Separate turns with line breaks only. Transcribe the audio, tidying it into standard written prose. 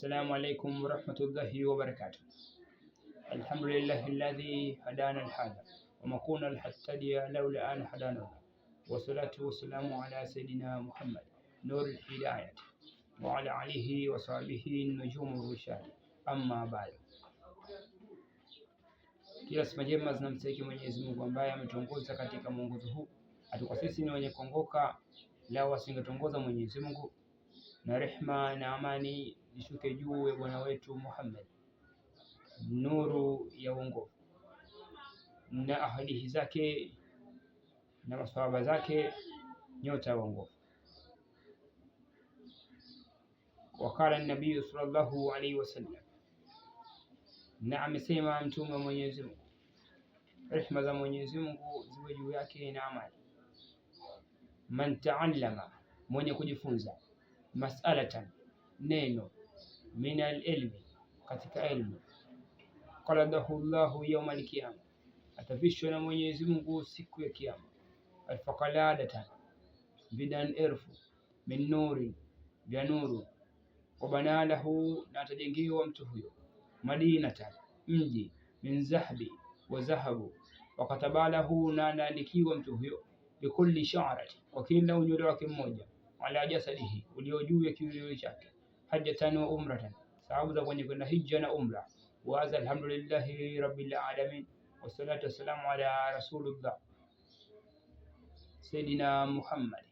السلام عليكم ورحمة الله وبركاته. الحمد لله الذي هدانا لهذا وما كنا لنهتدي لولا أن هدانا الله، والصلاة والسلام على سيدنا محمد نور الهداية وعلى آله وصحبه النجوم الرشاد. Amma baada, kila sifa njema zinamstahiki Mwenyezi Mungu ambaye ametuongoza katika mwongozo huu. Hatukuwa sisi ni wenye kuongoka lao asingetuongoza Mwenyezi Mungu, na rehma na amani ishuke juu ya bwana wetu Muhammad, nuru ya uongofu, na ahadithi zake na maswahaba zake, nyota ya uongofu. Wakala nabii sallallahu alaihi wasallam, na amesema mtume wa Mwenyezi Mungu, rehma za Mwenyezi Mungu ziwe juu yake na amani, man taallama, mwenye kujifunza, mas'alatan, neno, min al-ilmi, katika ilmu, qaladahu Allahu yawma al-qiyama, atavishwa na Mwenyezi Mungu siku ya kiyama, alfaqaladatan, bidan irfu, min nuri, vya nuru, wabanalahu, na atajengewa mtu huyo, madinatan, mji, min zahabi wa zahabu, wakatabalahu, na anaandikiwa mtu huyo, bikulli sha'rati, kwa kila unywele wake mmoja, ala jasadihi, ulio juu ya kiwiliwili chake, hajjatan wa umratan, sababu za kwenye kwenda hija na umra. Wa alhamdulillahi rabbil alamin, wassalatu wassalamu ala rasulillah Sayyidina Muhammad